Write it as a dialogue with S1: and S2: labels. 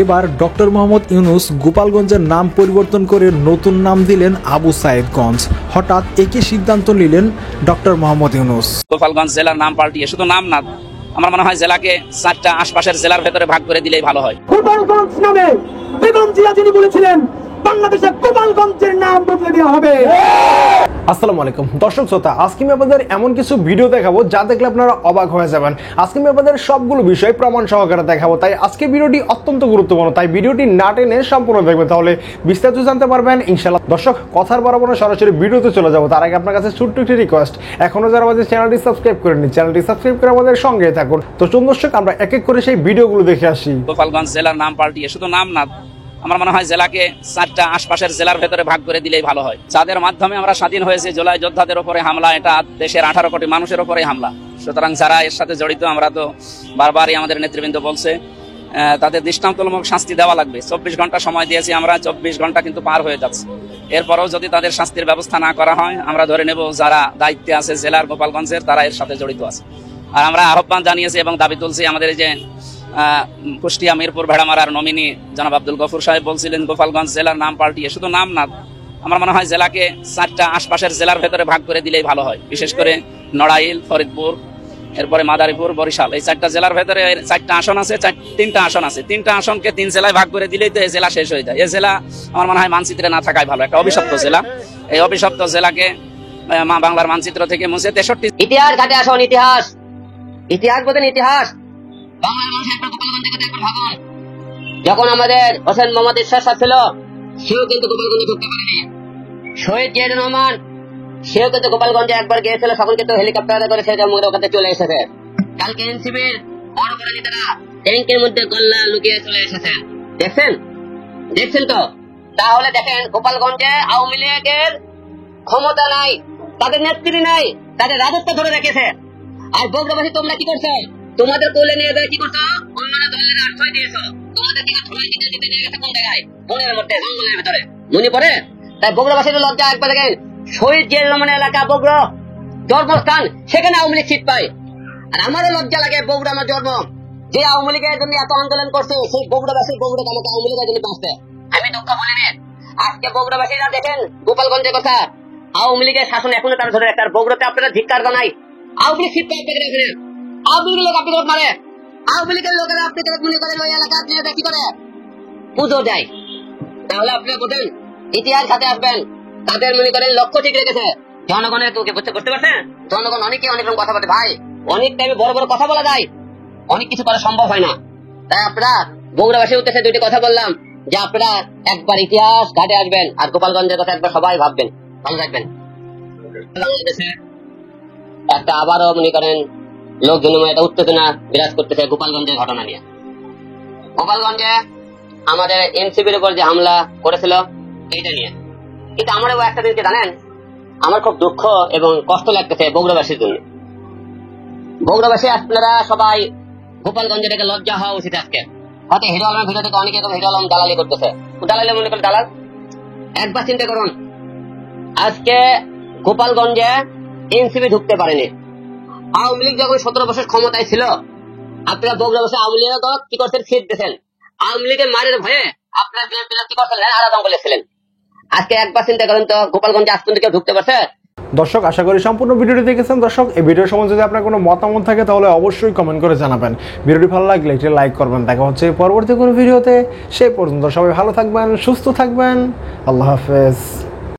S1: এবার ডক্টর মোহাম্মদ ইউনূস গোপালগঞ্জের নাম পরিবর্তন করে নতুন নাম দিলেন আবু সাইদগঞ্জ। হঠাৎ একই সিদ্ধান্ত নিলেন ডক্টর মোহাম্মদ ইউনূস।
S2: গোপালগঞ্জ জেলার নাম পাল্টিয়ে শুধু নাম না, আমার মনে হয় জেলাকে 4টা আশপাশের জেলার ভেতরে ভাগ করে দিলেই ভালো হয়।
S3: গোপালগঞ্জ নামে বেগম জিয়া যিনি বলেছিলেন বাংলাদেশে গোপালগঞ্জের নাম বদলে দেওয়া হবে।
S1: আসসালামু আলাইকুম দর্শক শ্রোতা, আজকে আমি আপনাদের এমন কিছু ভিডিও দেখাবো যা দেখলে আপনারা অবাক হয়ে যাবেন। আজকে আমি আপনাদের সবগুলো বিষয় প্রমাণ সহকারে দেখাবো, তাই আজকে ভিডিওটি অত্যন্ত গুরুত্বপূর্ণ, তাই ভিডিওটি না টেনে সম্পূর্ণ দেখবেন, তাহলে বিস্তারিত জানতে পারবেন ইনশাআল্লাহ। দর্শক কথার বরাবর সরাসরি ভিডিওতে চলে যাবো, তার আগে আপনার কাছে ছোট্ট একটি রিকোয়েস্ট, এখনো যারা আমাদের চ্যানেলটি সাবস্ক্রাইব করেননি চ্যানেলটি সাবস্ক্রাইব করে আমাদের সঙ্গে থাকুন। তো চলুন দর্শক আমরা এক এক করে সেই ভিডিওগুলো দেখে আসি।
S2: গোপালগঞ্জ জেলার নাম পাল্টিয়ে শুধু নাম না, আমার মনে হয় জেলাকে 4টা আশপাশের জেলার ভেতরে ভাগ করে দিলেই ভালো হয়। যাদের মাধ্যমে আমরা স্বাধীন হয়েছি, জুলাই যোদ্ধাদের উপরে হামলা, এটা দেশের 18 কোটি মানুষের উপরে হামলা। সুতরাং যারা এর সাথে জড়িত, আমরা তো বারবারই আমাদের নেতৃবৃন্দ বলছে তাদের দৃষ্টান্তমূলক শাস্তি দেওয়া লাগবে। 24 ঘন্টা সময় দিয়েছি আমরা, 24 ঘন্টা কিন্তু পার হয়ে যাচ্ছে। এরপরেও যদি তাদের শাস্তির ব্যবস্থা না করা হয়, আমরা ধরে নেব যারা দায়িত্বে আছে জেলার গোপালগঞ্জের, তারা এর সাথে জড়িত আছে। আর আমরা আহ্বান জানিয়েছি এবং দাবি তুলছি, আমাদের যে কুষ্টিয়া মিরপুর ভেড়ামারার নমিনি জনাব আব্দুল গফুর সাহেব বলছিলেন গোপালগঞ্জ জেলার নাম পাল্টিয়ে শুধু নাম না, আমার মনে হয় জেলাকে 4টা আশপাশের জেলার ভেতরে ভাগ করে দিলেই ভালো হয়। বিশেষ করে নড়াইল, ফরিদপুর, এরপরে মাদারীপুর, বরিশাল, এই 4টা জেলার ভেতরে 4টা আসন আছে, 3টা আসন আছে। 3টা আসনকে 3 জেলায় ভাগ করে দিলেই তো এই জেলা শেষ হয়ে যায়। এই জেলা আমার মনে হয় মানচিত্রে না থাকাই ভালো, একটা অভিশপ্ত জেলা। এই অভিশপ্ত জেলাকে বাংলার মানচিত্র থেকে মুছে 63
S4: ইতিহাস ঘাটে আসুন। ইতিহাস বলেন ইতিহাস। যখন আমাদের হোসেন মোহাম্মদ ইরশাদ সাহেব ছিল, সেও কিন্তু গোপালগঞ্জে ঢুকতে পারেনি। শহীদ জিয়াউর রহমান, সেও কিন্তু গোপালগঞ্জে একবার গিয়েছিল, তখন কিন্তু হেলিকপ্টারে করে সে ওখানে চলে এসেছে। কালকে এনসিবির বড় বড় নেতারা ট্যাঙ্কের মধ্যে গল্লা লুকিয়ে চলে এসেছেন, দেখছেন তো? তাহলে দেখেন গোপালগঞ্জে আওয়ামী লীগের ক্ষমতা নাই, তাদের নেতৃত্ব নাই, তাদের রাজত্ব ধরে রেখেছে। আর বগুড়াবাসী তোমরা কি করছো? তোমাদের কোলে নিয়ে যায় কি করছো? অন্যান্য দলের আশ্রয় দিয়েছো। তোমাদের কি ধুলাই দিতে নিয়ে গেছে কোন জায়গায়? বনের মধ্যে, জঙ্গলের ভিতরে, মনে পড়ে? তাই বগুড়াবাসীর লজ্জা একবার দেখেন। শহীদ জিয়াউর রহমানের এলাকা বগুড়া জন্মস্থান, সেখানে আওয়ামী লীগ সিট পায়। আর আমারও লজ্জা লাগে, বগুড়া আমার জন্ম, যে আওয়ামী লীগের জন্য এত আন্দোলন করছে, সেই বগুড়াবাসী বগুড়া আমাকে আওয়ামী লীগের জন্য বাঁচতে আমি দুঃখ বলিনি। আজকে বগুড়াবাসীরা দেখেন গোপালগঞ্জের কথা, আওয়ামী লীগের শাসন এখনো তারা ধরে রাখতে। আর বগুড়াতে আপনারা ধিক্কার জানাই, আওয়ামী লীগ সিট পায় এখানে। আওয়ামী লীগের লোক আপনি মারে, আওয়ামী লীগের লোকেরা আপনি মনে করেন ওই এলাকা আপনি কি করে পুজো দেয়। তাহলে আপনি বোঝেন, ইতিহাস ঘাটে আসবেন, তাদের মনে করেন লক্ষ্য ঠিক রেখেছে। জনগণের তোকে বুঝতে পারছেন? জনগণ অনেকে অনেক রকম কথা বলে ভাই, অনেক টাইমে বড় বড় কথা বলা যায়, অনেক কিছু করা সম্ভব হয় না। তাই আপনারা বগুড়াবাসীর উদ্দেশ্যে 2টি কথা বললাম, যে আপনারা একবার ইতিহাস ঘাটে আসবেন আর গোপালগঞ্জের কথা একবার সবাই ভাববেন, ভালো রাখবেন। বাংলাদেশে একটা আবারও মনে করেন লোকজন একটা উত্তেজনা বিরাজ করতেছে গোপালগঞ্জের ঘটনা নিয়ে। গোপালগঞ্জে আমাদের এনসিবির উপর যে হামলা করেছিল এইটা নিয়ে, কিন্তু আমারও একটা জিনিস জানেন, আমার খুব দুঃখ এবং কষ্ট লাগতেছে বগুড়াবাসীর জন্য। বগুড়াবাসী আপনারা সবাই গোপালগঞ্জের থেকে লজ্জা হওয়া উচিত। আজকে হয়তো হিরো আলমের ভিডিও থেকে অনেকে হিরো আলম দালালি করতেছে, দালালি মনে করে দালাল। একবার চিন্তা করুন, আজকে গোপালগঞ্জে এনসিবি ঢুকতে পারেনি। আওয়ামী লীগ যখন 17 বছর ক্ষমতায় ছিল, আপনারা বগুড়াবাসী আওয়ামী লীগ কি করছেন? সিট দিয়েছেন। আওয়ামী লীগের মারের ভয়ে আপনারা কি করছেন? আলাদা জঙ্গলে ছিলেন। আজকে একবার চিন্তা করেন তো, গোপালগঞ্জে আজ পর্যন্ত কেউ ঢুকতে পারছে?
S1: দর্শক আশা করি সম্পূর্ণ ভিডিওটি দেখেছেন। দর্শক এই ভিডিওর সম্বন্ধে যদি আপনার কোনো মতামত থাকে তাহলে অবশ্যই কমেন্ট করে জানাবেন। ভিডিওটি ভালো লাগলে একটি লাইক করবেন। দেখা হচ্ছে পরবর্তী কোনো ভিডিওতে। সেই পর্যন্ত সবাই ভালো থাকবেন, সুস্থ থাকবেন। আল্লাহ হাফেজ।